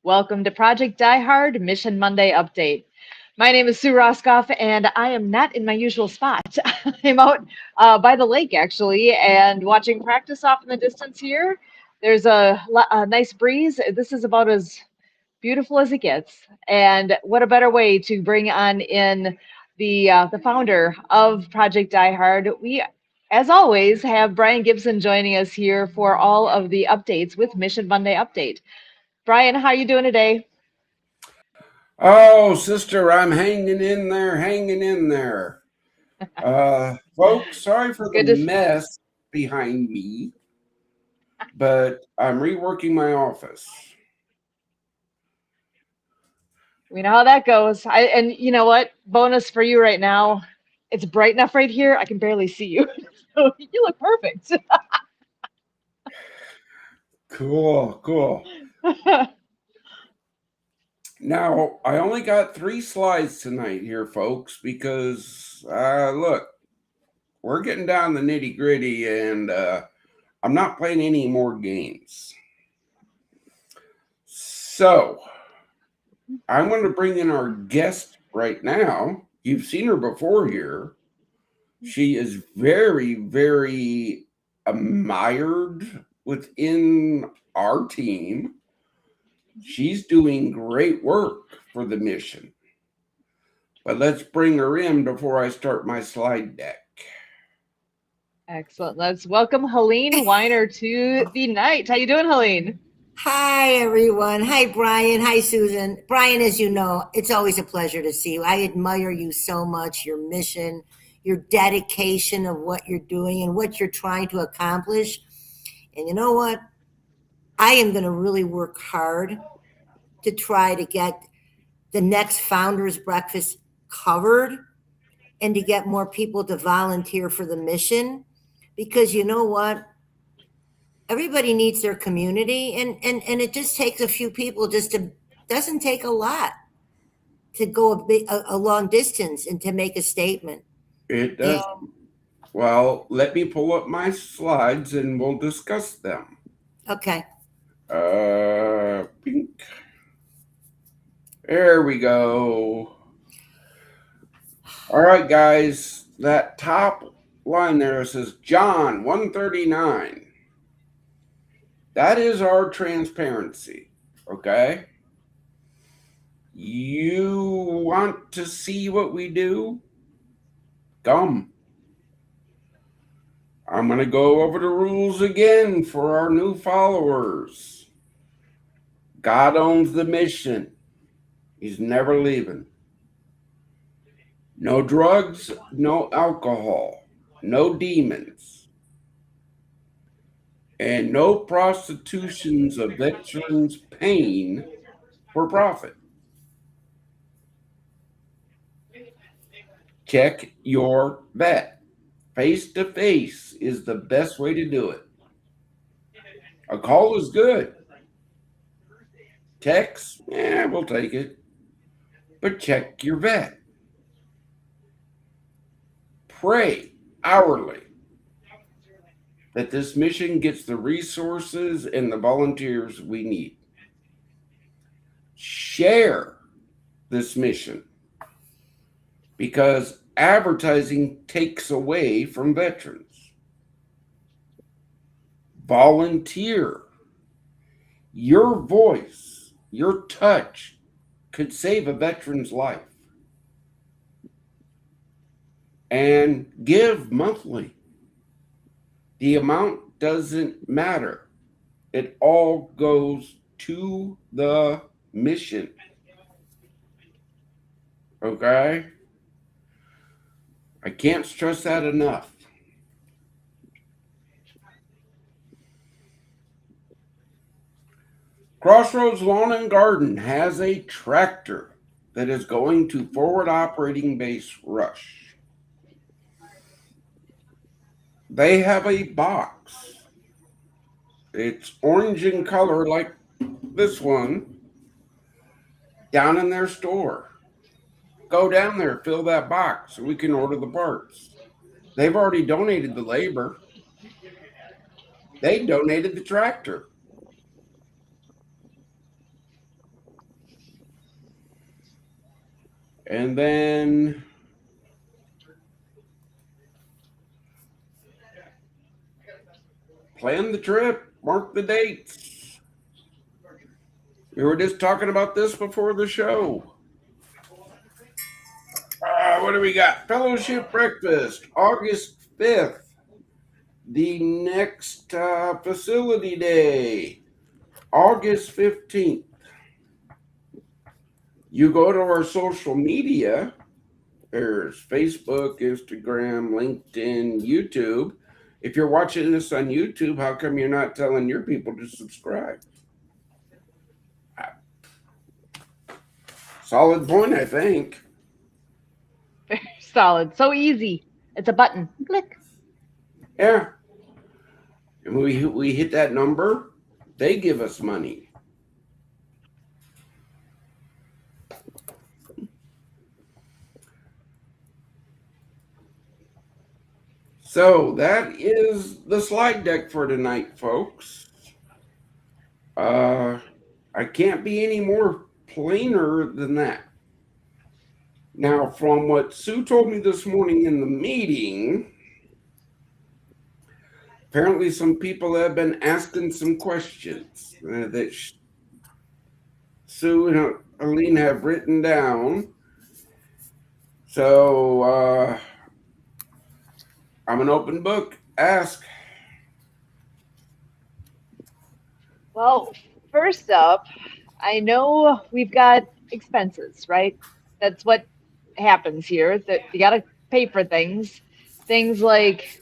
Welcome to Project Die Hard Mission Monday Update. My name is Sue Roscoff, and I am not in my usual spot. I'm out by the lake, actually, and watching practice off in the distance here. There's a nice breeze. This is about as beautiful as it gets. And what a better way to bring on in the founder of Project Die Hard. We, as always, have Brian Gibson joining us here for all of the updates with Mission Monday Update. Brian, how are you doing today? Oh, sister, I'm hanging in there. Folks, sorry for the Good to mess behind me, but I'm reworking my office. we know how that goes. And you know what? Bonus for you right now. It's bright enough right here. I can barely see you. So you look perfect. Cool. Now, I only got 3 slides tonight here, folks, because look, we're getting down the nitty gritty, and I'm not playing any more games. So, I'm going to bring in our guest right now. You've seen her before here. She is very admired within our team. She's doing great work for the mission. But let's bring her in before I start my slide deck. Excellent. Let's welcome Helene Weiner to the night. How you doing, Helene? Hi, everyone. Hi, Brian. Hi, Susan. Brian, as you know, it's always a pleasure to see you. I admire you so much, your mission, your dedication of what you're doing and what you're trying to accomplish. And you know what? I am going to really work hard to try to get the next Founders Breakfast covered and to get more people to volunteer for the mission. Because you know what? Everybody needs their community, and it just takes a few people. Just to doesn't take a lot to go a long distance and to make a statement. It And does. Well, let me pull up my slides and we'll discuss them. okay. Pink. There we go. All right, guys. That top line there says John 139. That is our transparency. Okay. You want to see what we do? Come. I'm going to go over the rules again for our new followers. God owns the mission. He's never leaving. No drugs, no alcohol, no demons, and no prostitutions of veterans' pain for profit. Check your vet. Face to face is the best way to do it. A call is good. Text, we'll take it. But check your vet. Pray hourly that this mission gets the resources and the volunteers we need. Share this mission because advertising takes away from veterans. Volunteer. Your voice, your touch could save a veteran's life. And give monthly. The amount doesn't matter. It all goes to the mission. Okay? I can't stress that enough. Crossroads Lawn and Garden has a tractor that is going to Forward Operating Base Rush. They have a box. It's orange in color like this one down in their store. Go down there, fill that box so we can order the parts. They've already donated the labor. They donated the tractor. And then plan the trip, mark the dates. We were just talking about this before the show. What do we got? Fellowship breakfast, August 5th. The next facility day, August 15th. You go to our social media. There's Facebook, Instagram, LinkedIn, YouTube. If you're watching this on YouTube, how come you're not telling your people to subscribe? Solid point, I think. Very solid. So easy. It's a button. Click. Yeah. And we hit that number, they give us money. So that is the slide deck for tonight, folks. I can't be any more plainer than that. Now, from what Sue told me this morning in the meeting, apparently some people have been asking some questions that Sue and Aline have written down. So I'm an open book. Ask. Well, first up, I know we've got expenses, right? That's what happens here. That you got to pay for things. Things like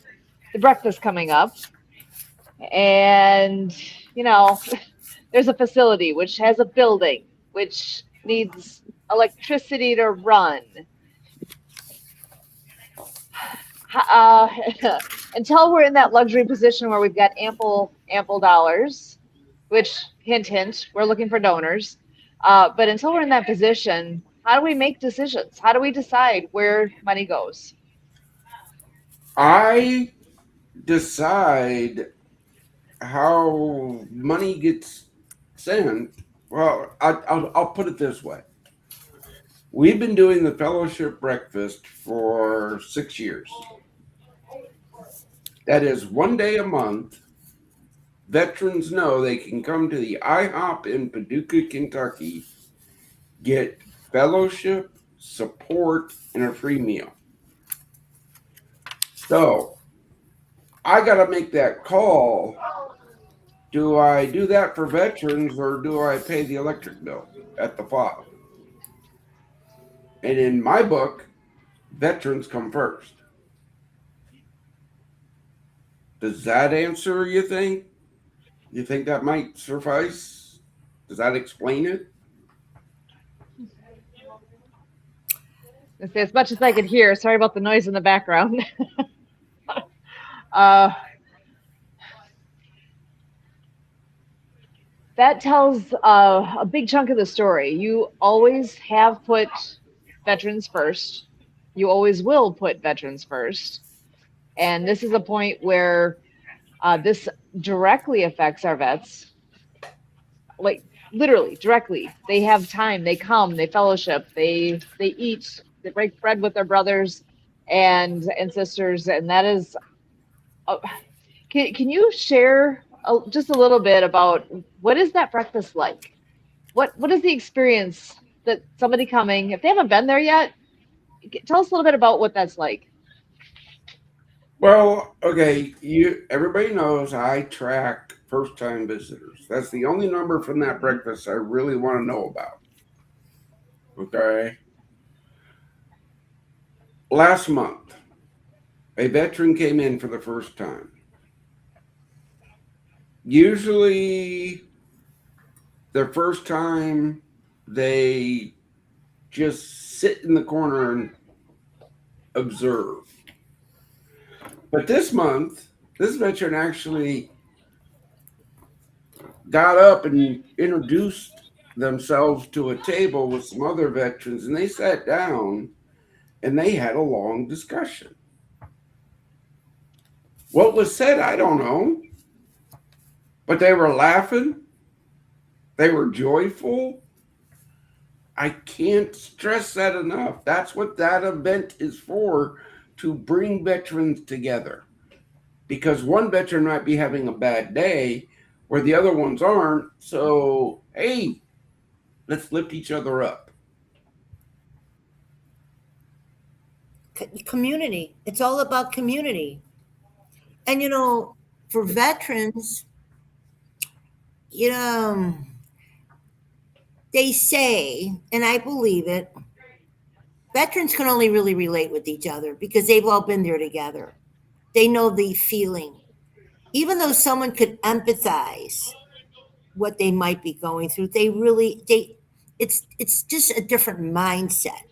the breakfast coming up, and you know, there's a facility which has a building which needs electricity to run. Uh, until we're in that luxury position where we've got ample dollars, which hint hint, we're looking for donors. But until we're in that position, how do we make decisions? How do we decide where money goes? I decide how money gets sent. Well, I'll put it this way. We've been doing the fellowship breakfast for 6 years. That is one day a month. Veterans know they can come to the IHOP in Paducah, Kentucky, get fellowship, support, and a free meal. So I got to make that call. Do I do that for veterans or do I pay the electric bill at the FOB? And in my book, veterans come first. Does that answer, you think? You think that might suffice? Does that explain it? As much as I could hear, sorry about the noise in the background. uh, that tells a big chunk of the story. You always have put veterans first. You always will put veterans first. And this is a point where this directly affects our vets, like literally directly. They have time, they come, they fellowship, they eat, they break bread with their brothers and sisters, and that is. Can you share just a little bit about what is that breakfast like? What is the experience that somebody coming, if they haven't been there yet, tell us a little bit about what that's like. Well, okay, everybody knows I track first time visitors. That's the only number from that breakfast I really want to know about. Okay. Last month, a veteran came in for the first time. Usually the first time they just sit in the corner and observe. But this month, this veteran actually got up and introduced themselves to a table with some other veterans, and they sat down and they had a long discussion. What was said, I don't know, but they were laughing. They were joyful. I can't stress that enough. That's what that event is for, to bring veterans together. Because one veteran might be having a bad day where the other ones aren't. So, hey, let's lift each other up. Community. It's all about community. And for veterans, you know, they say, and I believe it, veterans can only really relate with each other because they've all been there together. They know the feeling. Even though someone could empathize what they might be going through, it's just a different mindset.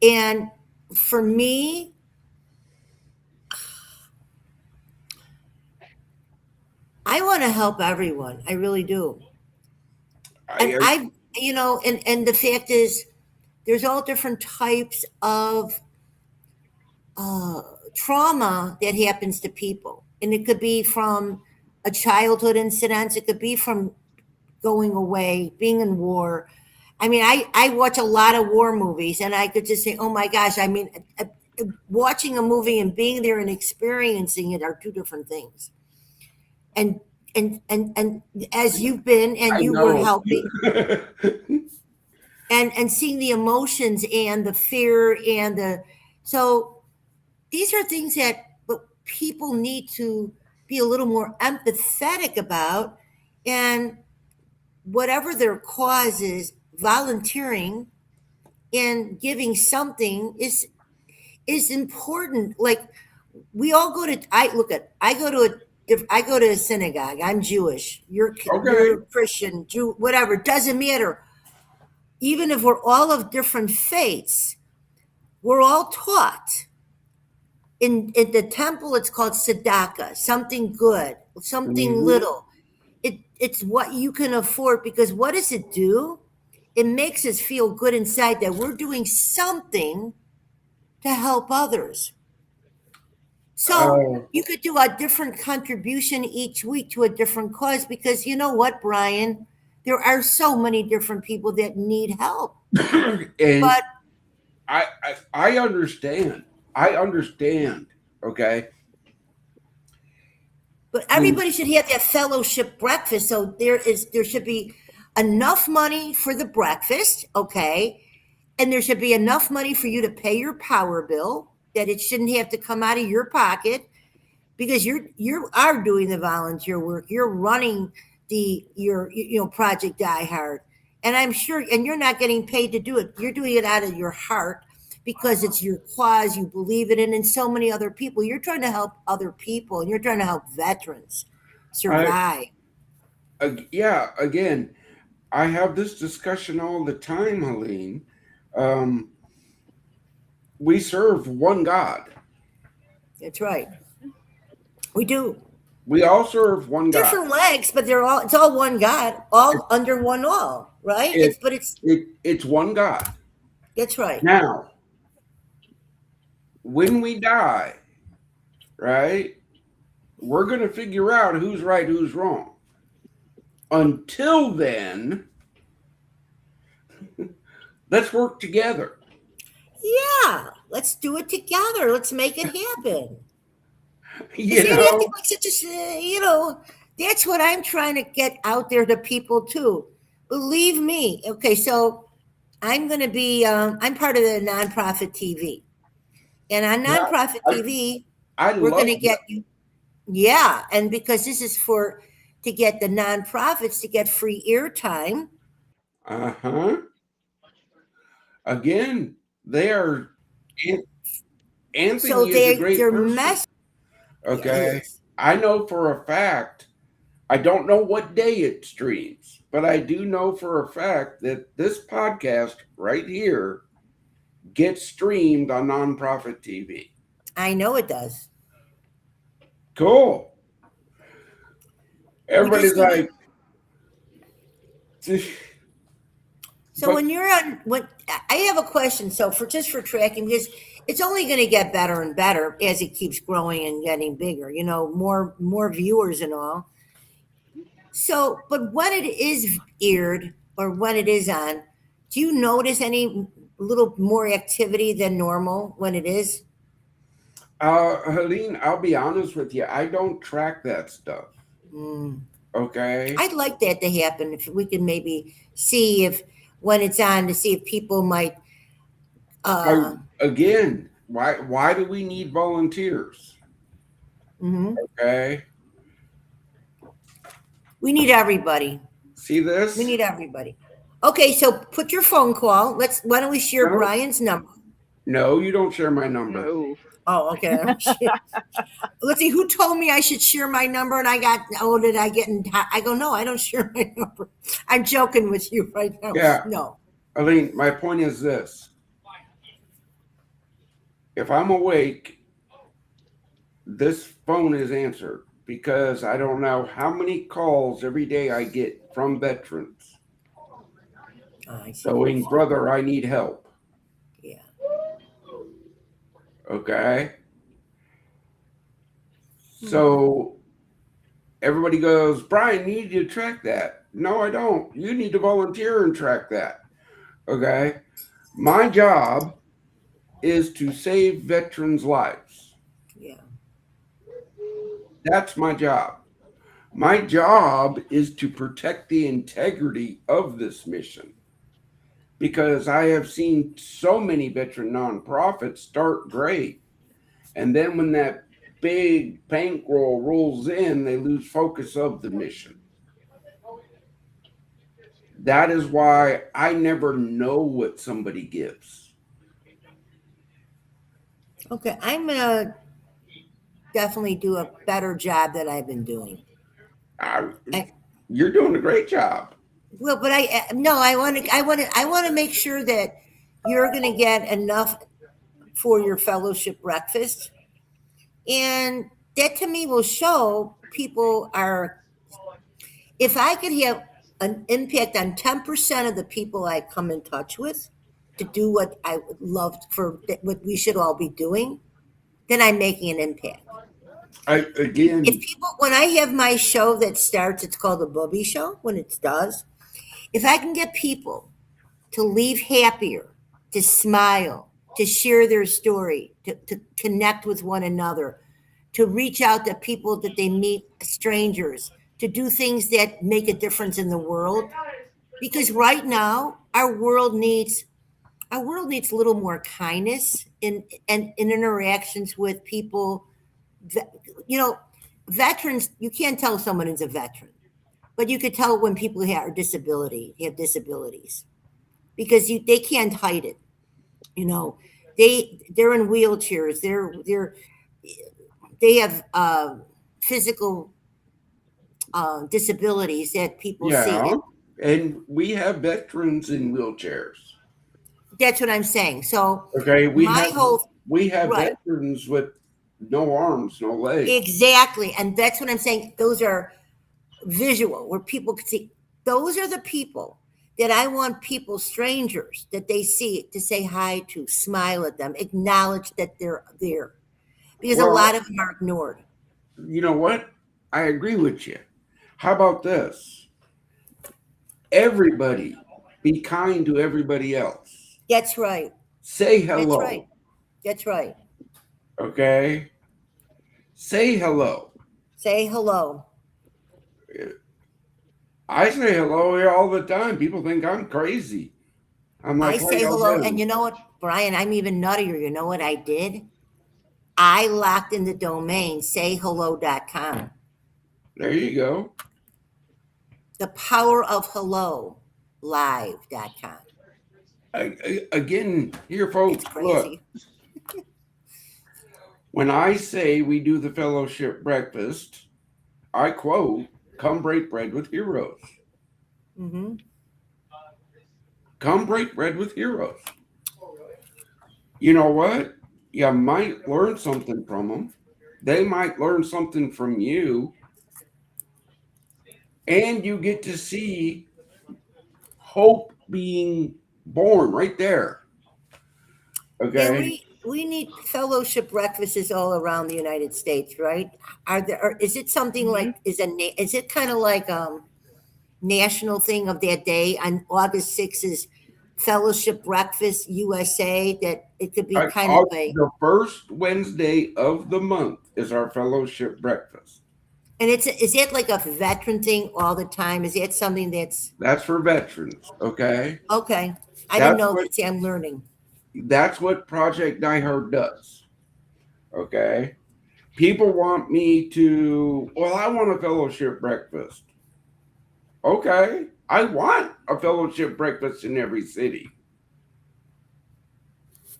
And for me, I want to help everyone. I really do. And I, and the fact is, there's all different types of uh, trauma that happens to people. And it could be from a childhood incident, it could be from going away, being in war. I mean, I watch a lot of war movies, and I could just say, oh my gosh, I mean, watching a movie and being there and experiencing it are two different things. And and as you've been and I you were know. helping and seeing the emotions and the fear and the so these are things that people need to be a little more empathetic about, and whatever their cause is, volunteering and giving something is important. Like, we all go to I look at I go to a if I go to a synagogue. I'm Jewish, Okay. you're Christian, Jew, whatever, doesn't matter. Even if we're all of different faiths, we're all taught in the temple. It's called tzedakah, something good, something Mhm. little. It's what you can afford, because what does it do? It makes us feel good inside that we're doing something to help others. So Uh, you could do a different contribution each week to a different cause, because you know what, Brian? There are so many different people that need help. and But I understand. I understand. Okay. And everybody should have that fellowship breakfast. So there should be enough money for the breakfast, okay? And there should be enough money for you to pay your power bill, that it shouldn't have to come out of your pocket, because you are doing the volunteer work. You're running your Project Die Hard. And I'm sure, and you're not getting paid to do it. You're doing it out of your heart because it's your cause, you believe it in, and so many other people. You're trying to help other people, and you're trying to help veterans I, survive. yeah, again, I have this discussion all the time, Helene. Um, we serve one God. That's right. We do. We all serve one God. Different legs, but it's all one God, all under one all, right? It, It's it's one God. that's right. Now, when we die, right, we're going to figure out who's right, who's wrong. Until then, let's work together. Yeah, let's do it together. Let's make it happen. Is You that have to know, be such that's what I'm trying to get out there to people too. Believe me. Okay, so I'm going to be, I'm part of the nonprofit TV. And on yeah, nonprofit I, TV, I we're going love to get you, yeah. And because this is to get the nonprofits to get free airtime. that. Uh-huh. Again, they are. So Anthony is a great they're person. yeah, he Okay. is. I know for a fact, I don't know what day it streams, but I do know for a fact that this podcast right here gets streamed on nonprofit TV. I know it does. Cool. We just Everybody's need like, So but when you're on, when I have a question, so for tracking, because it's only going to get better and better as it keeps growing and getting bigger. More viewers and all. So, but when it is aired or when it is on, Do you notice any little more activity than normal when it is? Helene, I'll be honest with you. I don't track that stuff. Mm. Okay. I'd like that to happen if we could maybe see if when it's on to see if people might. I, Uh, again, why do we need volunteers? mhm. Okay. We need everybody. See We this? need everybody. Okay, so put your phone call. Let's. Why don't we share No, Brian's number? no, you don't share my number. No. Oh, okay. Let's see. Who told me I should share my number? And I got. Oh, did I get in? I go. No, I don't share my number. I'm joking with you right now. Yeah, No. Helene, my point is this. If I'm awake, this phone is answered because I don't know how many calls every day I get from veterans Oh, I see. going, brother, I need help. Yeah. Okay. So everybody goes, Brian, you need to track that. No, I don't. You need to volunteer and track that. Okay. My job is to save veterans' lives. Yeah. That's my job. My job is to protect the integrity of this mission because I have seen so many veteran nonprofits start great. And then when that big bankroll rolls in, they lose focus of the mission. That is why I never know what somebody gives. Okay, I'm gonna definitely do a better job that I've been doing. I, I, you're doing a great job. well, but I no, I want to make sure that you're gonna get enough for your fellowship breakfast, and that to me will show people are. If I could have an impact on 10% of the people I come in touch with to do what I would love for what we should all be doing, then I'm making an impact. If Again, people, when I have my show that starts, it's called the Booby Show. When it does, if I can get people to leave happier, to smile, to share their story, to connect with one another, to reach out to people that they meet, strangers, to do things that make a difference in the world. Because right now, our world needs a little more kindness in interactions with people. You know, veterans. You can't tell someone is a veteran, but you could tell when people have disabilities because they can't hide it. You know, they're in wheelchairs. They have physical disabilities that people see. yeah. And we have veterans in wheelchairs. That's what I'm saying. So Okay, my whole we have right, veterans with no arms, no legs. exactly, and that's what I'm saying. Those are visual where people can see. Those are the people that I want people, strangers, that they see to say hi to, smile at them, acknowledge that they're there, because a Well, lot of them are ignored. you know what? I agree with you. How about this? Everybody be kind to everybody else. That's right. Say That's right. hello. That's right. Okay? Say hello. Say hello. I say hello here all the time. People think I'm crazy. I'm I like, how say y'all hello, and doing? you know what, Brian? I'm even nuttier. You know what I did? I locked in the domain sayhello.com. There you go. The power of hello live.com. Again, here, It's folks, look, crazy. when I say we do the fellowship breakfast, I quote, come break bread with heroes. Hmm. Come break bread with heroes. You know what? You might learn something from them. They might learn something from you. And you get to see hope being born right there. Yeah, Okay. we need fellowship breakfasts all around the United States, right? Is it something Mhm. like is it kind of like national thing of that day on August 6th is Fellowship Breakfast USA, that it could be kind of a, The first Wednesday of the month is our fellowship breakfast. and is it like a veteran thing all the time? Is it something that's That's for veterans, okay? okay? I didn't That's know what that. See, I'm learning. that's what Project Die Hard does. Okay. People want me to, well, I want a fellowship breakfast. Okay. I want a fellowship breakfast in every city.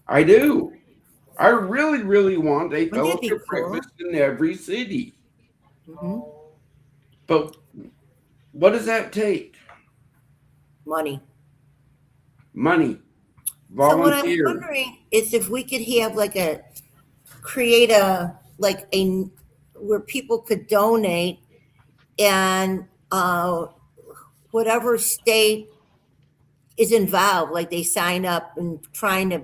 I do. I really, really want a Wouldn't that be fellowship cool? breakfast in every city. Hmm. But what does that take? Money. Money, So what I'm volunteers. wondering is if we could have like create a like a where people could donate, and whatever state is involved, like they sign up and trying to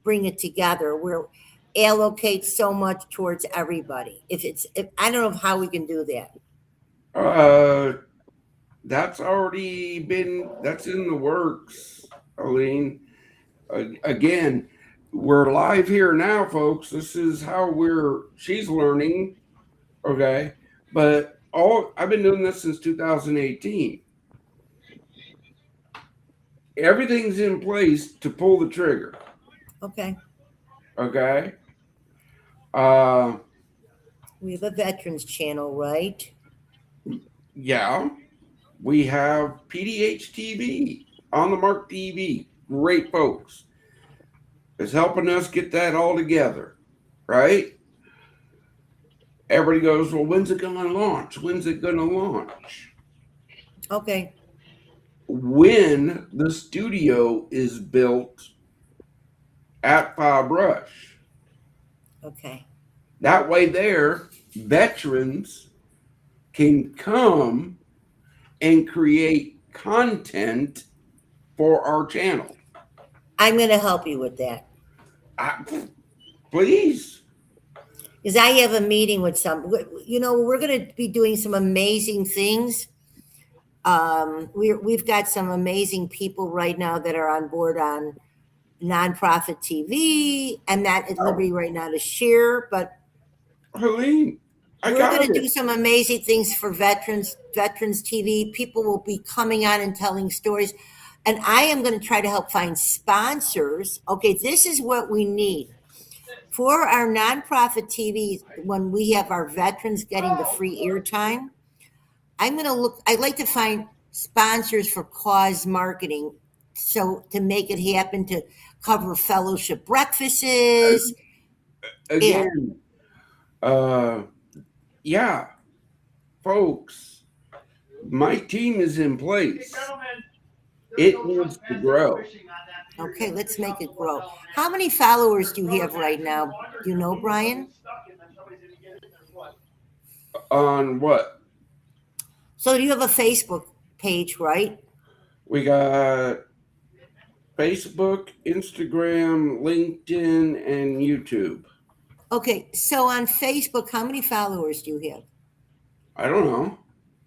bring it together, where allocate so much towards everybody. If I don't know how we can do that. Uh, that's that's in the works, Aline. Again, we're live here now, folks. This is how she's learning. Okay. But I've been doing this since 2018. Everything's in place to pull the trigger. Okay. Okay. Uh, We have a veterans channel, right? yeah. We have PDH TV on the Mark TV. Great folks. It's helping us get that all together. Right? Everybody goes, well, when's it going to launch? When's it going to launch? Okay. When the studio is built at Five Rush. Okay. That way, veterans can come and create content for our channel. I'm going to help you with that. Please. Because I have a meeting with we're going to be doing some amazing things. We've got some amazing people right now that are on board on nonprofit TV. I'm not at liberty right now to share, but Helene, we're going to do some amazing things for veterans TV. People will be coming on and telling stories. And I am going to try to help find sponsors. Okay, this is what we need. For our nonprofit TV, when we have our veterans getting the free airtime, I'd like to find sponsors for cause marketing. So to make it happen, to cover fellowship breakfasts. Again, yeah, folks, my team is in place. It needs to grow. Okay, let's make it grow. How many followers do you have right now? Do you know, Brian? On what? So you have a Facebook page, right? We got Facebook, Instagram, LinkedIn, and YouTube. Okay, so on Facebook, how many followers do you have? I don't know.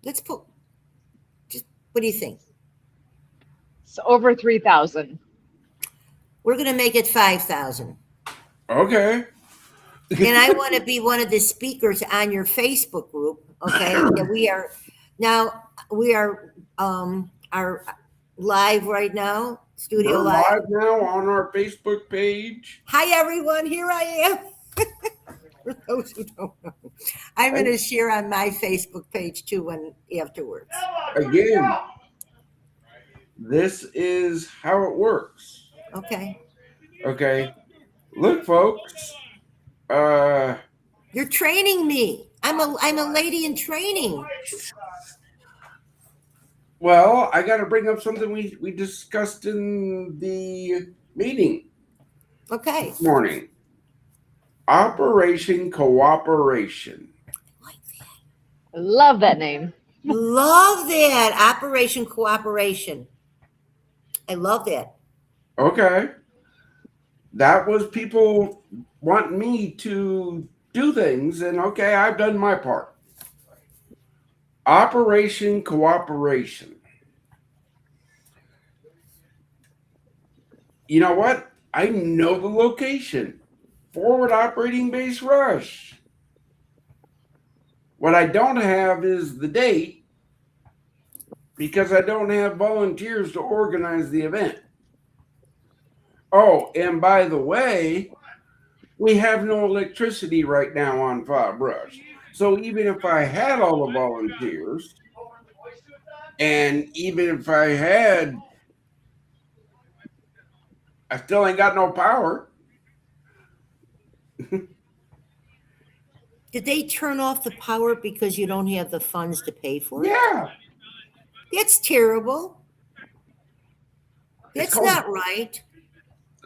What do you think? It's over 3,000. We're going to make it 5,000. Okay. And I want to be one of the speakers on your Facebook group. Okay. We are live right now. Studio We're live now on our Facebook page. Hi everyone, here I am. For those who don't know, I'm going to share on my Facebook page too afterwards. Again, this is how it works. Okay. Okay. Look, folks. You're training me. I'm a lady in training. Well, I got to bring up something we discussed in the meeting. Okay. This morning. Operation Cooperation. I love that name. Love that. Operation Cooperation. I love that. Okay. That was people wanting me to do things, and okay, I've done my part. Operation Cooperation. you know what? I know the location. Forward Operating Base Rush. What I don't have is the date because I don't have volunteers to organize the event. Oh, and by the way, we have no electricity right now on Fob Rush. So even if I had all the volunteers, and even if I still ain't got no power. Did they turn off the power because you don't have the funds to pay for it? Yeah. That's terrible. It's That's called not right.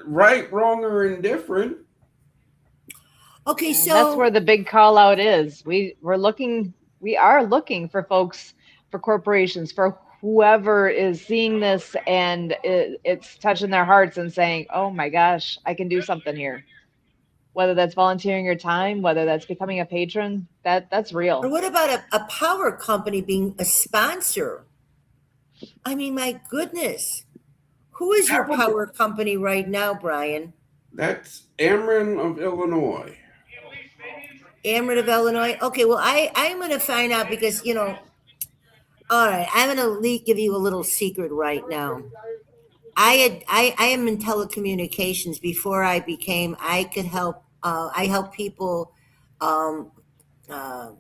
right, wrong, or indifferent. Okay, And that's where so the big call out is. We are looking for folks, for corporations, for whoever is seeing this and it's touching their hearts and saying, "Oh my gosh, I can do something here." Whether that's volunteering your time, whether that's becoming a patron, that's or real. what about a power company being a sponsor? I mean, my goodness. Who is your power company right now, Brian? That's Ameren of Illinois. Ameren of Illinois. Okay, well, I'm going to find out because All right, I'm going to give you a little secret right now. I am in telecommunications. Before I became, I could help. I help people um, uh,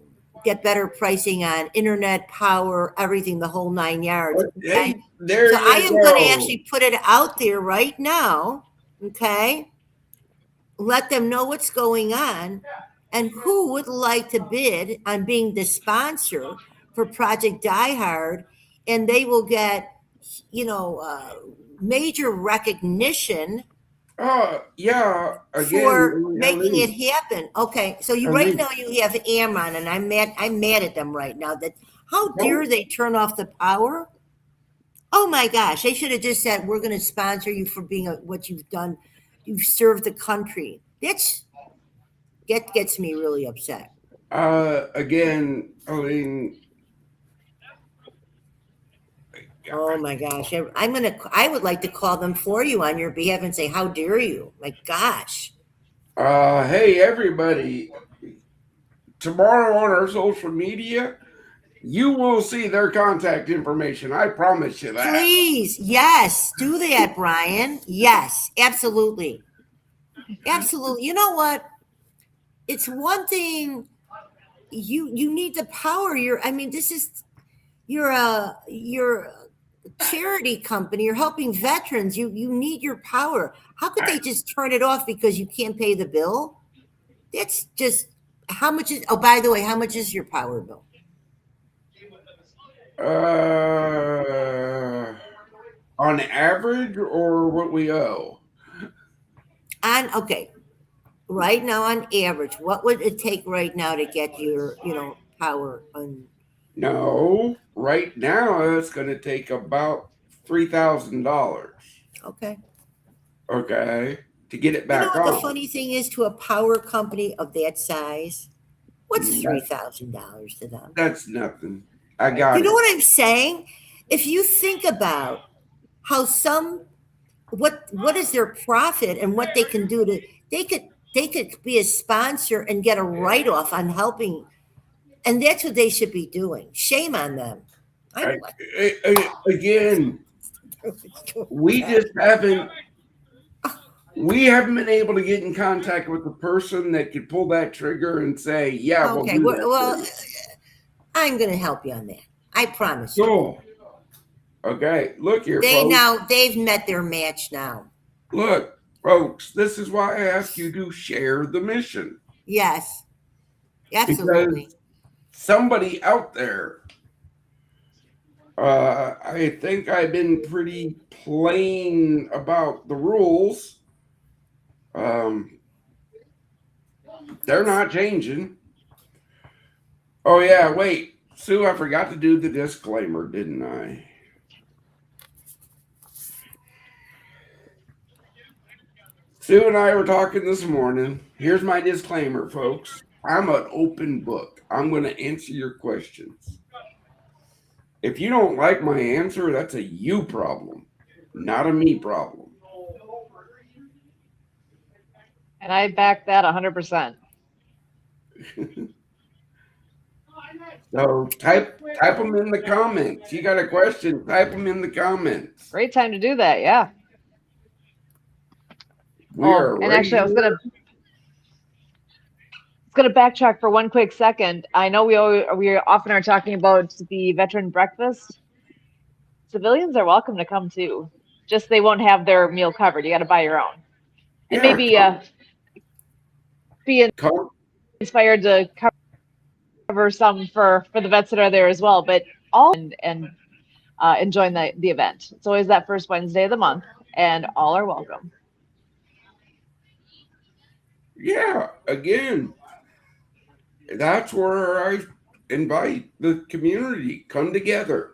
get better pricing on internet, power, everything, the whole 9 yards. Okay, Hey, there so I you am going to go. actually put it out there right now. Okay, let them know what's going on and who would like to bid on being the sponsor for Project Die Hard, and they will get, you know, uh, major recognition Yeah. for Again, making it happen. Okay, so you right Elise, now you have Amron, and I'm mad. I'm mad at them right now. That how dare don't. they turn off the power? Oh my gosh, they should have just said we're going to sponsor you for being what you've done. You've served the country. Gets me really upset. Again, I mean, Oh my gosh. I would like to call them for you on your behalf and say, how dare you? My gosh. hey, everybody. Tomorrow on our social media, you will see their contact information. I promise you that. Please. Yes. Do that, Brian. Yes. Absolutely. Absolutely. You know what? It's one thing you need the power. You're a charity company. You're helping veterans. You need your power. How could they just turn it off because you can't pay the bill? That's just how much is. Oh, by the way, how much is your power bill? On average, or what we owe? On okay, right now on average, what would it take right now to get your power on? No, right now it's going to take about $3,000. Okay. Okay, to get it You know back what the on. funny thing is to a power company of that size? What's That, $3,000 to them? that's nothing. I You got know it. what I'm saying? If you think about how what is their profit and what they can do to they could be a sponsor and get a write off on helping, and that's what they should be doing. Shame on them. I'm like, Again, we okay. just haven't been able to get in contact with the person that could pull that trigger and say, "Yeah, we'll Okay, do that for well, you." I'm going to help you on that. I promise you. Cool. Okay, look here, folks. They've met their match now. Look, folks. This is why I ask you to share the mission, Yes, because absolutely. somebody out there. I think I've been pretty plain about the rules. Um, they're not changing. Oh yeah, wait, Sue, I forgot to do the disclaimer, didn't I? Sue and I were talking this morning. Here's my disclaimer, folks. I'm an open book. I'm going to answer your questions. If you don't like my answer, that's a you problem, not a me problem. And I back that 100%. So type them in the comments. You got a question? Type them in the comments. Great time to do that. Yeah. We Oh, are and right actually, I was here. gonna backtrack for one quick second. I know we often are talking about the veteran breakfast. Civilians are welcome to come too. Just they won't have their meal covered. You got to buy your own, and Yeah, maybe be come. inspired to cover some for the vets that are there as well. But all and enjoying the event. It's always that first Wednesday of the month, and all are welcome. Yeah, again, that's where I invite the community. Come together.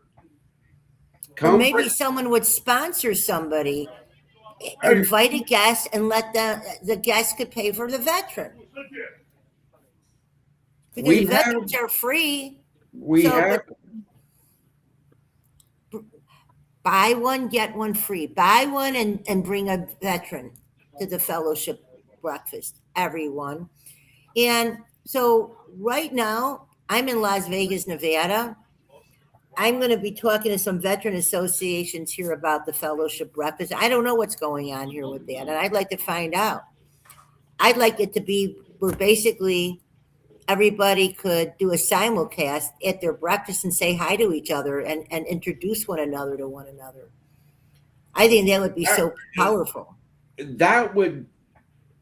Or Come. maybe someone would sponsor somebody, I- invite a guest, and let the guest could pay for the veteran because We have. veterans are free. We So, have. but buy one, get one free. Buy one and bring a veteran to the fellowship breakfast, everyone. And so right now, I'm in Las Vegas, Nevada. I'm going to be talking to some veteran associations here about the fellowship breakfast. I don't know what's going on here with that, and I'd like to find out. I'd like it to be where basically everybody could do a simulcast at their breakfast and say hi to each other and introduce one another to one another. I think that would be so powerful. That would.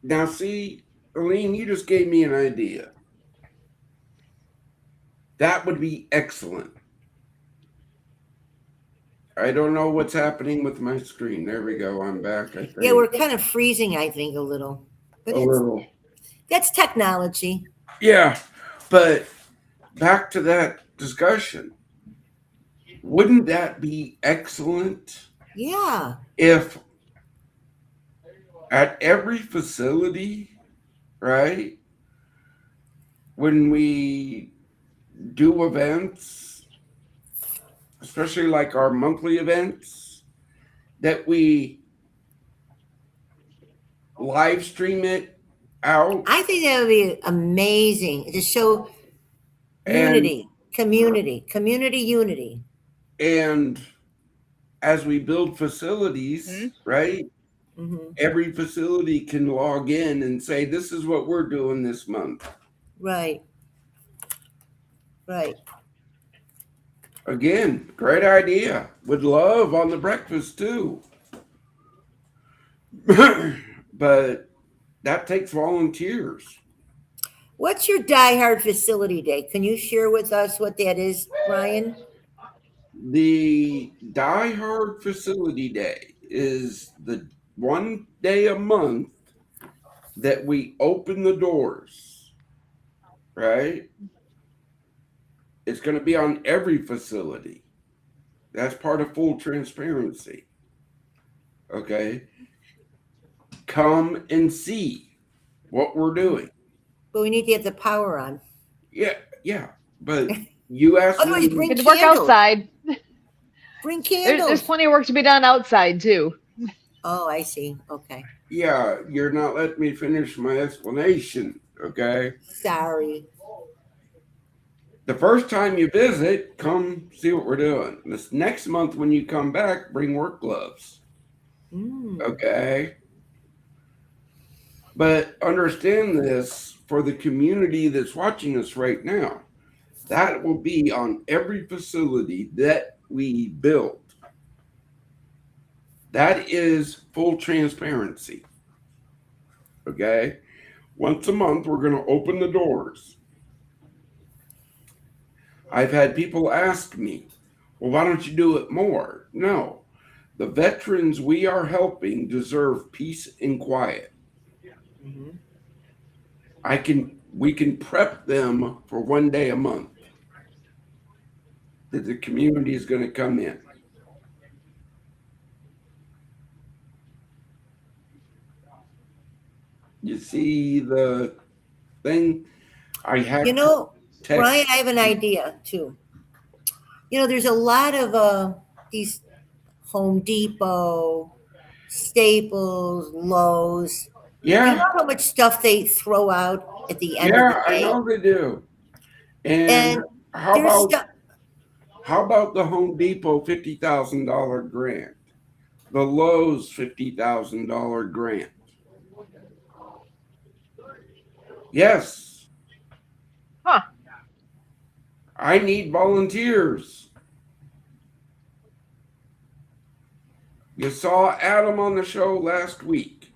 Now, see, Aline, you just gave me an idea. That would be excellent. I don't know what's happening with my screen. There we go. I'm back, I think. Yeah, we're kind of freezing, I think, a little. But a little. That's technology. Yeah, but back to that discussion. Wouldn't that be excellent Yeah. if at every facility, right, when we do events, especially like our monthly events, that we live stream it out? I think that would be amazing to show and unity, community unity. and as we build facilities, right, Hmm. every facility can log in and say, this is what we're doing this month. Right. Right. Again, great idea. Would love on the breakfast too. But that takes volunteers. What's your diehard facility day? Can you share with us what that is, Ryan? The Die Hard Facility Day is the one day a month that we open the doors, right? It's going to be on every facility. That's part of full transparency. Okay. Come and see what we're doing. But we need to have the power on. Yeah. But you asked Otherwise, me. bring Good to work candles. outside. Bring There's candles. plenty of work to be done outside too. Oh, I see. Okay. Yeah, you're not letting me finish my explanation. Okay. Sorry. The first time you visit, come see what we're doing. This next month, when you come back, bring work gloves. Okay. But understand this for the community that's watching us right now. That will be on every facility that we build. That is full transparency. Okay. Once a month, we're going to open the doors. I've had people ask me, well, why don't you do it more? No. The veterans we are helping deserve peace and quiet. Mm-hmm. We can prep them for one day a month that the community is going to come in. You see the thing? I have Brian, I have an idea too. There's a lot of these Home Depot, Staples, Lowe's. Do you Yeah, know how much stuff they throw out at the end of the yeah, I day? know they do. And And how there's about stuff. the Home Depot $50,000 grant? The Lowe's $50,000 grant. Yes, Huh. I need volunteers. You saw Adam on the show last week.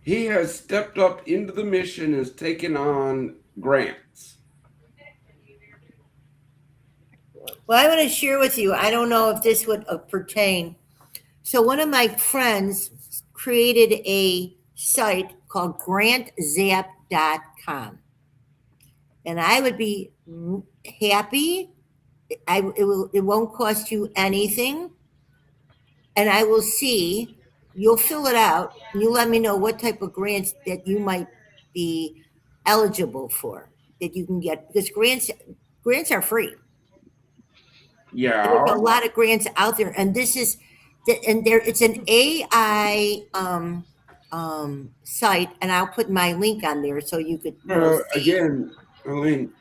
He has stepped up into the mission and has taken on grants. Well, I want to share with you. I don't know if this would pertain. So one of my friends created a site called grantzap.com. And I would be happy. It won't cost you anything. And I will see, you'll fill it out and you let me know what type of grants that you might be eligible for, that you can get, because grants are free. There's Yeah. a lot of grants out there, and this is and there it's an AI site, and I'll put my link on there so you could see. Again, Elaine,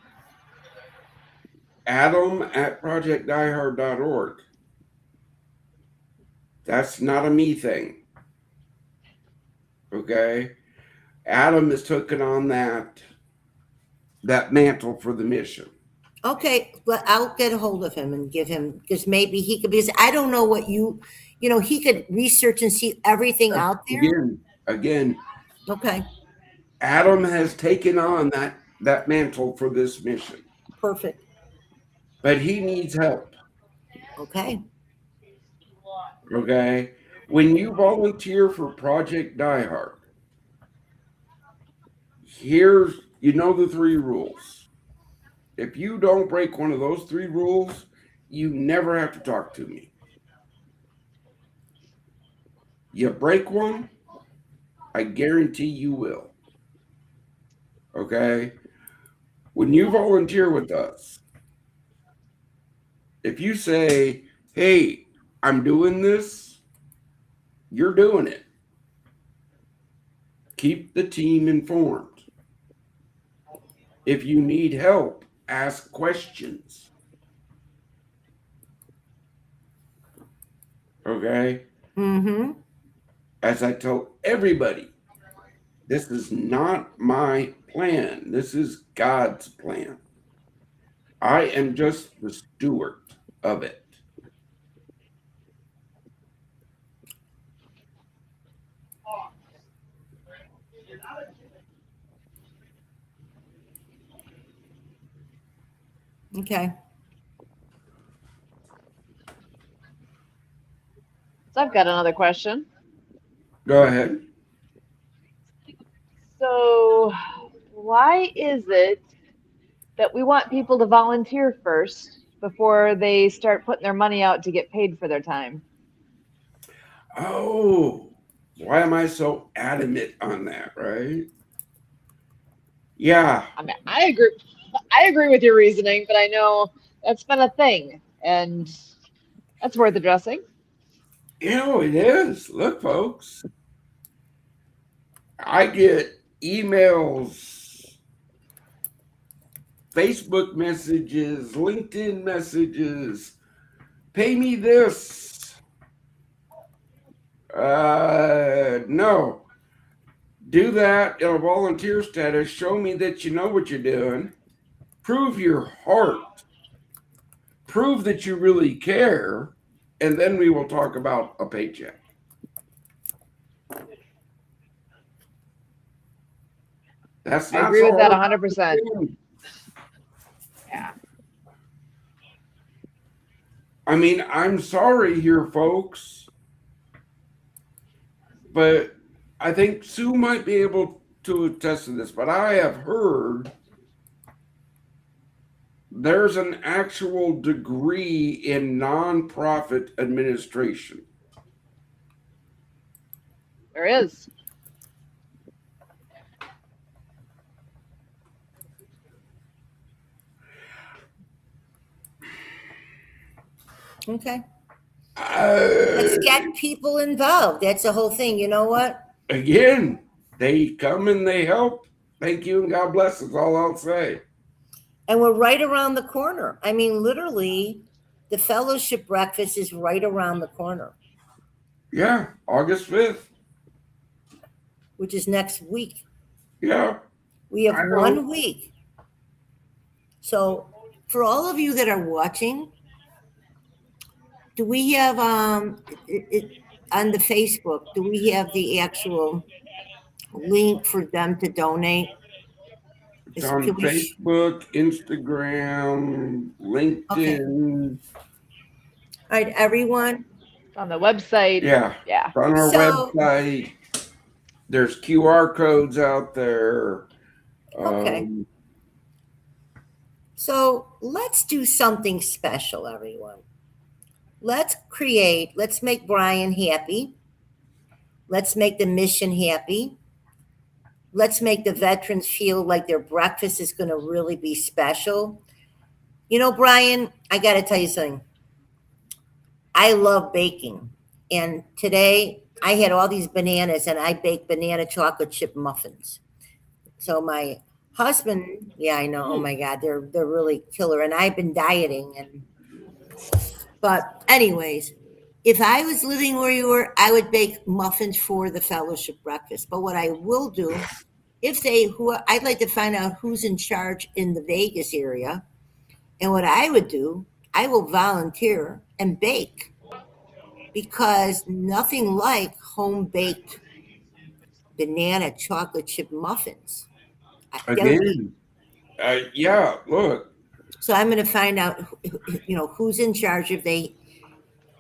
Adam at projectdiehard.org. That's not a me thing. Okay. Adam has taken on that mantle for the mission. Okay, but I'll get a hold of him and give him, because maybe he could, because I don't know what he could research and see everything out there. Again, Okay, Adam has taken on that mantle for this mission, perfect. but he needs help. Okay. Okay. When you volunteer for Project Die Hard, you know the 3 rules. If you don't break one of those 3 rules, you never have to talk to me. You break one, I guarantee you will. Okay? When you volunteer with us, if you say, hey, I'm doing this, you're doing it. Keep the team informed. If you need help, ask questions. Okay? Mm-hmm. As I tell everybody, this is not my plan. This is God's plan. I am just the steward of it. Okay. So I've got another question. Go ahead. So, why is it that we want people to volunteer first before they start putting their money out to get paid for their time? Oh, why am I so adamant on that, right? Yeah, I mean, I agree. I agree with your reasoning, but I know that's been a thing, and that's worth addressing. it is. Look, folks, I get emails, Facebook messages, LinkedIn messages, pay me this. No. Do that in a volunteer status. Show me that you know what you're doing. Prove your heart. Prove that you really care. And then we will talk about a paycheck. That's I not agree so with that hard. 100%. Yeah. I mean, I'm sorry here, folks, but I think Sue might be able to attest to this, but I have heard there's an actual degree in nonprofit administration. There is. Okay. Let's Uh, get people involved. That's the whole thing. You know what? again, they come and they help. Thank you and God bless is all I'll say. And we're right around the corner. I mean, literally, the fellowship breakfast is right around the corner, Yeah, August 5th. which is next week. Yeah, We have I know. 1 week. So, for all of you that are watching, do we have on the Facebook? Do we have the actual link for them to donate? It's Is can on we? Facebook, Instagram, Okay. LinkedIn. All right, everyone. On the website. Yeah, Yeah. it's on our So, website. There's QR codes out there. okay. Um, So let's do something special, everyone. Let's make Brian happy. Let's make the mission happy. Let's make the veterans feel like their breakfast is going to really be special. You know, Brian, I got to tell you something. I love baking. And today I had all these bananas and I baked banana chocolate chip muffins. So my husband, yeah, I know. Oh my God, they're really killer. And I've been dieting and but anyways, if I was living where you were, I would bake muffins for the fellowship breakfast. But what I will do, if they who I'd like to find out who's in charge in the Vegas area, and what I would do, I will volunteer and bake because nothing like home baked banana chocolate chip muffins. They're again, yeah, look, so I'm going to find out, who's in charge if they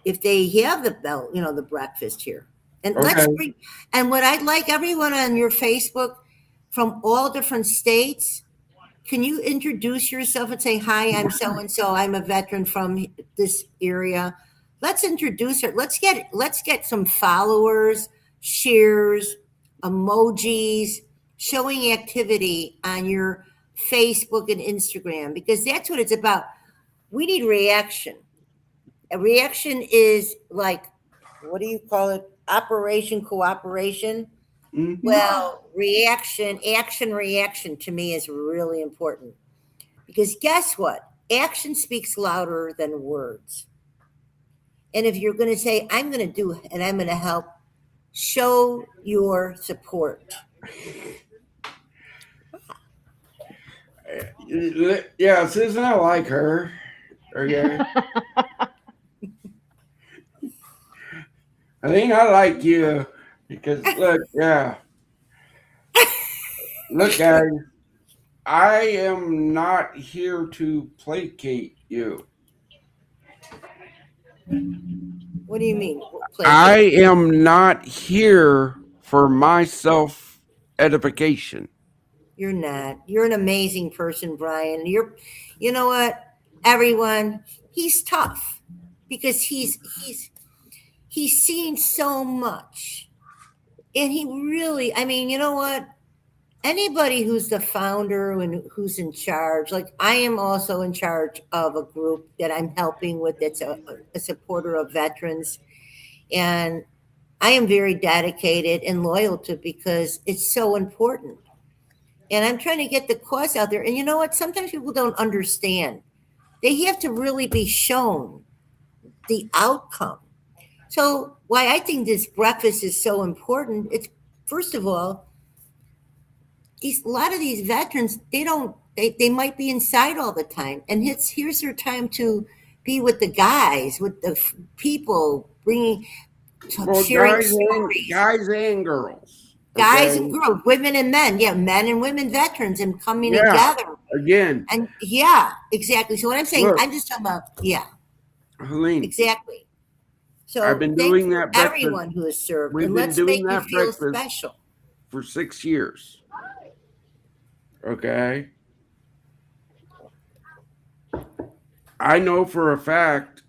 have the bell, the breakfast here. And okay, let's bring, and what I'd like everyone on your Facebook from all different states, can you introduce yourself and say, hi, I'm so and so, I'm a veteran from this area. Let's introduce her. Let's get some followers, shares, emojis, showing activity on your Facebook and Instagram because that's what it's about. We need reaction. A reaction is like, what do you call it? Operation cooperation. hmm Well, reaction to me is really important because guess what? Action speaks louder than words. And if you're going to say, I'm going to do and I'm going to help, show your support. yeah, Susan, I like her. Okay, I think I like you because look, yeah, look, guys, I am not here to placate you. What do you mean, I placate? am not here for my self edification. You're not. You're an amazing person, Brian. You know what? Everyone, he's tough because he's seen so much. And he really, I mean, you know what? Anybody who's the founder and who's in charge, like I am also in charge of a group that I'm helping with that's a supporter of veterans. And I am very dedicated and loyal to because it's so important. And I'm trying to get the cause out there. And you know what? Sometimes people don't understand. They have to really be shown the outcome. So why I think this breakfast is so important, it's first of all, a lot of these veterans, they might be inside all the time. And here's their time to be with the guys, with the people, Well, sharing stories. guys and girls. Guys Okay. and girls, women and men, yeah, men and women veterans and coming Yeah. together. Again, And yeah, exactly. So what I'm saying, look, I'm just talking about, yeah, Helene, exactly. I've So been thanks doing for that breakfast. everyone who has served, We've and been let's doing make you that feel breakfast special. for 6 years. Okay. I know for a fact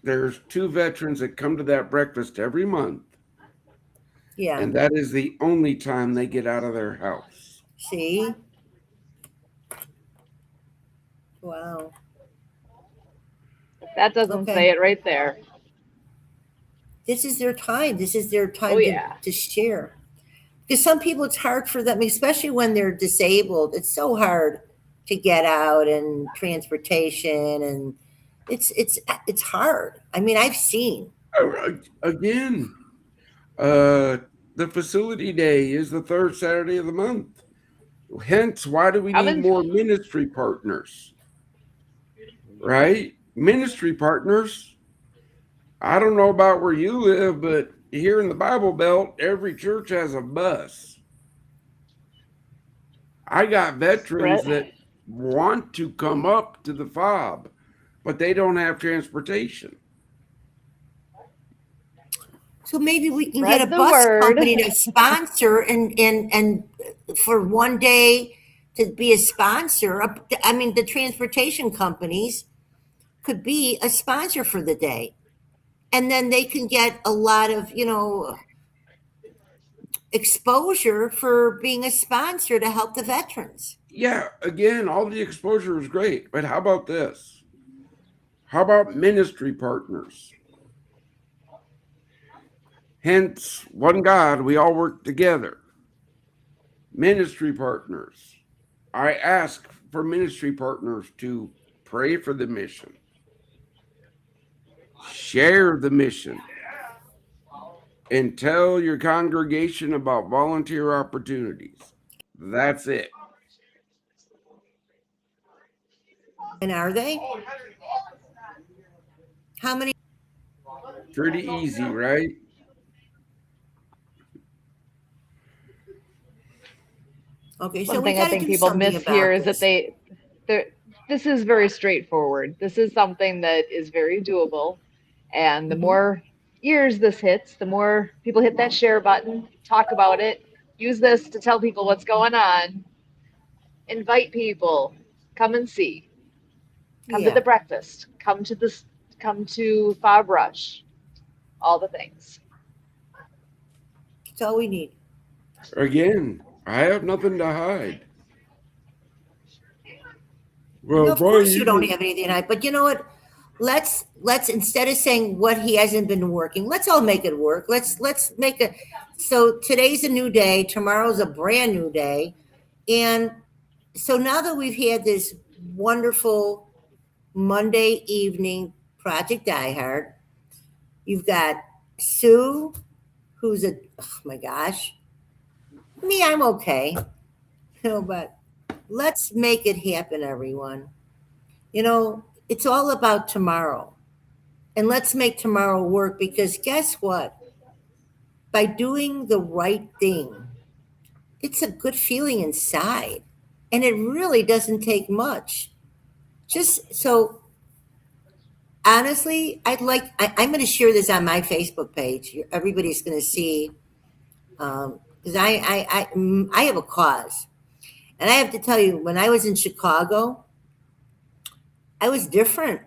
there's 2 veterans that come to that breakfast every month, Yeah. and that is the only time they get out of their house. See? Wow. That doesn't Okay. say it right there. this is their time. This is their time Oh, yeah. to share. Because some people, it's hard for them, especially when they're disabled. It's so hard to get out and transportation, and it's hard. I mean, I've seen. Again, the facility day is the third Saturday of the month. Hence, why do we Come need and more ministry partners? Right? Ministry partners. I don't know about where you live, but here in the Bible Belt, every church has a bus. I got veterans that want to come up to the FOB, but they don't have transportation. So maybe we can Spread get a the bus word. company to sponsor and for one day to be a sponsor. I mean, the transportation companies could be a sponsor for the day, and then they can get a lot of, exposure for being a sponsor to help the veterans. Yeah, again, all the exposure is great, but how about this? How about ministry partners? Hence, one God, we all work together. Ministry partners. I ask for ministry partners to pray for the mission, share the mission, and tell your congregation about volunteer opportunities. That's it. And are they? How many? Pretty easy, right? Okay, so One we thing I got to think do people something miss here about is that this. this is very straightforward. This is something that is very doable. And the Mhm. more ears this hits, the more people hit that share button, talk about it, use this to tell people what's going on, invite people, come and see, come to the Yeah, breakfast, come to Fob Rush, all the things. that's all we need. Again, I have nothing to hide. No, Well, of Brian, course you don't have anything to hide, but you know what? Let's instead of saying what he hasn't been working, let's all make it work. Let's make it. So today's a new day. Tomorrow's a brand new day, and so now that we've had this wonderful Monday evening Project Die Hard, you've got Sue, who's a oh my gosh, me, I'm okay, but let's make it happen, everyone. It's all about tomorrow. And let's make tomorrow work because guess what? By doing the right thing, it's a good feeling inside. And it really doesn't take much. Just so honestly, I'm going to share this on my Facebook page. Everybody's going to see, because I have a cause. And I have to tell you, when I was in Chicago, I was different.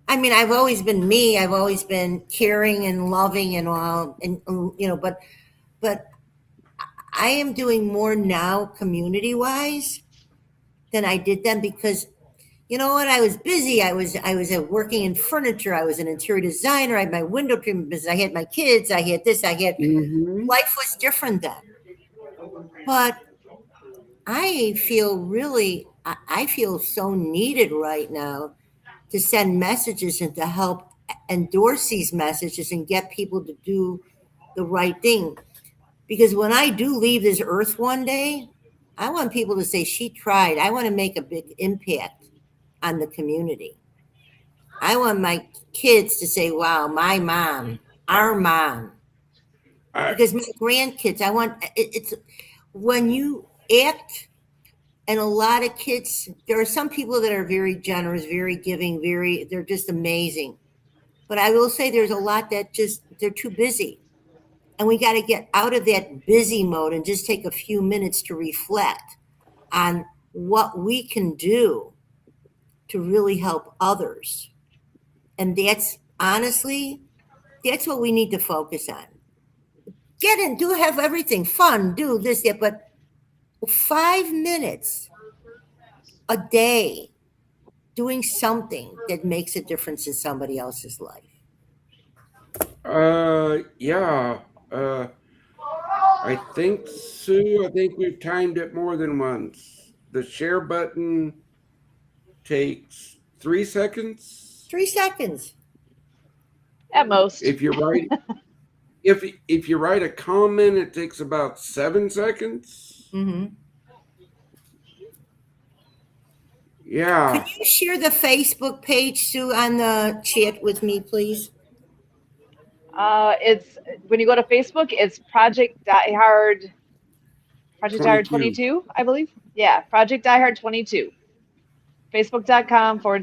I mean, I've always been me. I've always been caring and loving and all, and but I am doing more now, community wise, than I did then because you know what? I was busy. I was working in furniture. I was an interior designer. I had my window treatment business. I had my kids. I had this. I had Mm-hmm. life was different then. But I feel so needed right now to send messages and to help endorse these messages and get people to do the right thing. Because when I do leave this earth one day, I want people to say she tried. I want to make a big impact on the community. I want my kids to say, wow, my mom, our mom. I, Because my grandkids, it's when you act, and a lot of kids, there are some people that are very generous, very giving, they're just amazing. But I will say there's a lot that they're too busy. And we got to get out of that busy mode and just take a few minutes to reflect on what we can do to really help others. And that's honestly, that's what we need to focus on. Get in, do have everything fun, do this, that, but 5 minutes a day doing something that makes a difference in somebody else's life. Yeah. I think, Sue, I think we've timed it more than once. The share button takes 3 seconds. 3 seconds. At most. If you write if you write a comment, it takes about 7 seconds. Mm-hmm. Could Yeah. you share the Facebook page, Sue, on the chat with me, please? It's when you go to Facebook, it's Project Die Hard 22. 22, I believe. Yeah, Project Die Hard 22. Facebook.com/, or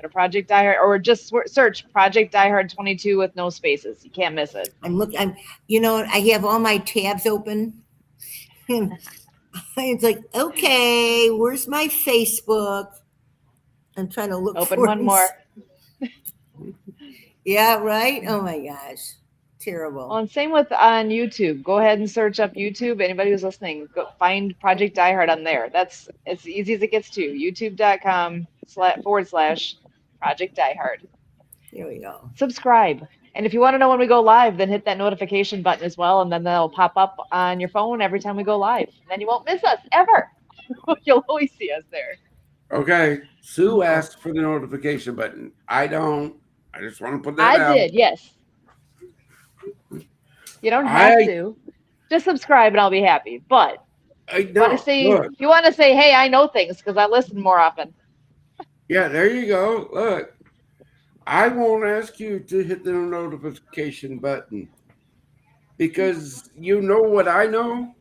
Project Die Hard, or just search Project Die Hard 22 with no spaces. You can't miss it. I have all my tabs open. It's like, okay, where's my Facebook? I'm trying to look Open for one it. more. Yeah, right? Oh my gosh. Well, Terrible. and same with on YouTube. Go ahead and search up YouTube. Anybody who's listening, go find Project Die Hard on there. That's as easy as it gets to. YouTube.com// Project Die Hard. Here we go. Subscribe. And if you want to know when we go live, then hit that notification button as well, and then that'll pop up on your phone every time we go live. And then you won't miss us ever. You'll always see us there. Okay. Sue asked for the notification button. I don't. I just want to put that I out. did, yes. You don't have I to. Just subscribe and I'll be happy. But know. Look. if you want to say, hey, I know things because I listen more often. Yeah, there you go. Look. I won't ask you to hit the notification button because you know what I know?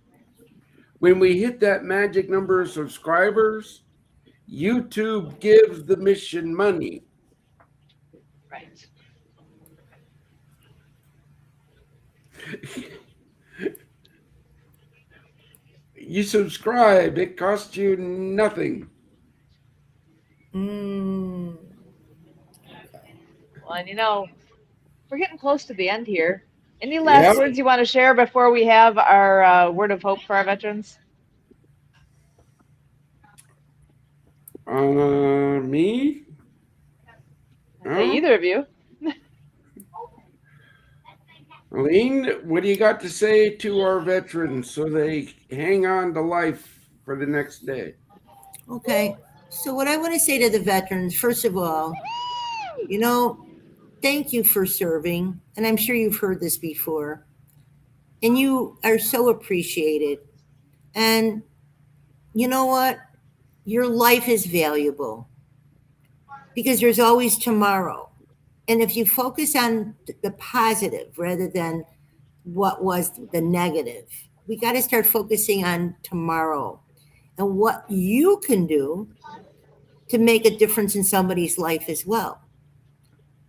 When we hit that magic number of subscribers, YouTube gives the mission money. Right. You subscribe, it costs you nothing. Mm. Well, and we're getting close to the end here. Any last words you want to share before we have our word of hope for our veterans? Me? Say either of you. Aline, what do you got to say to our veterans so they hang on to life for the next day? Okay. So, what I want to say to the veterans, first of all, thank you for serving. And I'm sure you've heard this before. And you are so appreciated. And you know what? Your life is valuable because there's always tomorrow. And if you focus on the positive rather than what was the negative, we got to start focusing on tomorrow and what you can do to make a difference in somebody's life as well.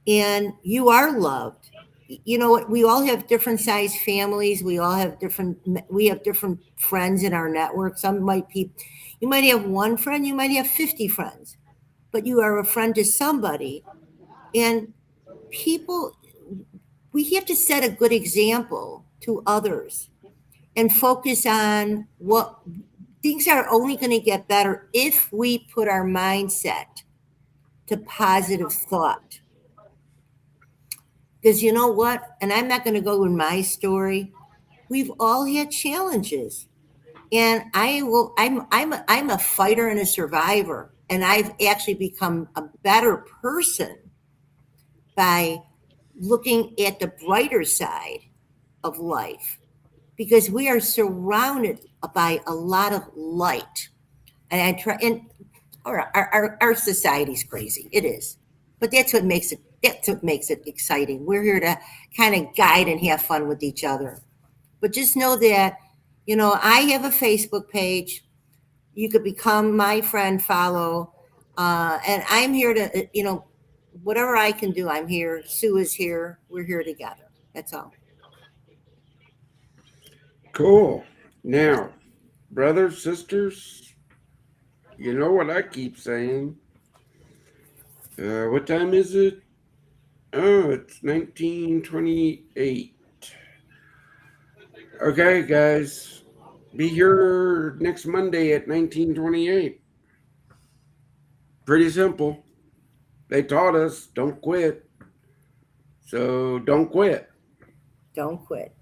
And you are loved. You know what? We all have different sized families. We have different friends in our network. You might have one friend, you might have 50 friends, but you are a friend to somebody. And people, we have to set a good example to others and focus on what things are only going to get better if we put our mindset to positive thought. Because you know what? And I'm not going to go in my story. We've all had challenges. And I'm a fighter and a survivor. And I've actually become a better person by looking at the brighter side of life because we are surrounded by a lot of light. And I try, and our society's crazy. It is. But that's what makes it exciting. We're here to kind of guide and have fun with each other. But just know that, I have a Facebook page. You could become my friend, follow. And I'm here to, whatever I can do, I'm here. Sue is here. We're here together. That's all. Cool. Now, brothers, sisters, you know what I keep saying. What time is it? Oh, it's 1928. Okay, guys. Be here next Monday at 1928. Pretty simple. They taught us don't quit. So don't quit. Don't quit.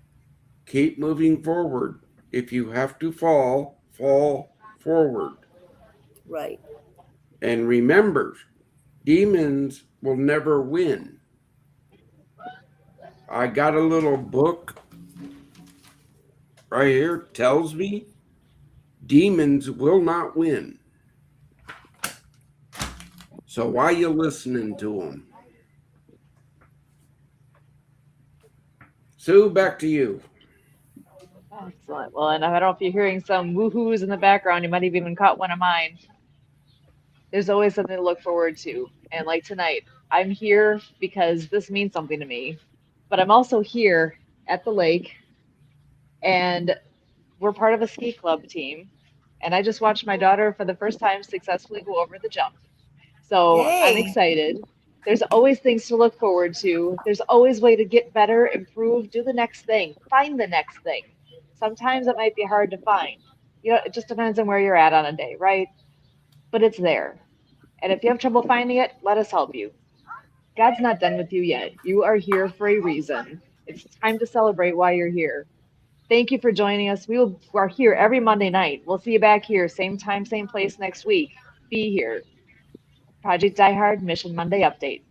Keep moving forward. If you have to fall, fall forward. Right. And remember, demons will never win. I got a little book right here, tells me demons will not win. So why you listening to them? Sue, back to you. Excellent. Well, and I don't know if you're hearing some woohoos in the background. You might have even caught one of mine. There's always something to look forward to. And like tonight, I'm here because this means something to me. But I'm also here at the lake, and we're part of a ski club team. And I just watched my daughter for the first time successfully go over the jump. So I'm Yay. excited. There's always things to look forward to. There's always way to get better, improve, do the next thing, find the next thing. Sometimes it might be hard to find. You know, it just depends on where you're at on a day, right? But it's there. And if you have trouble finding it, let us help you. God's not done with you yet. You are here for a reason. It's time to celebrate why you're here. Thank you for joining us. Are here every Monday night. We'll see you back here, same time, same place next week. Be here. Project Die Hard Mission Monday Update.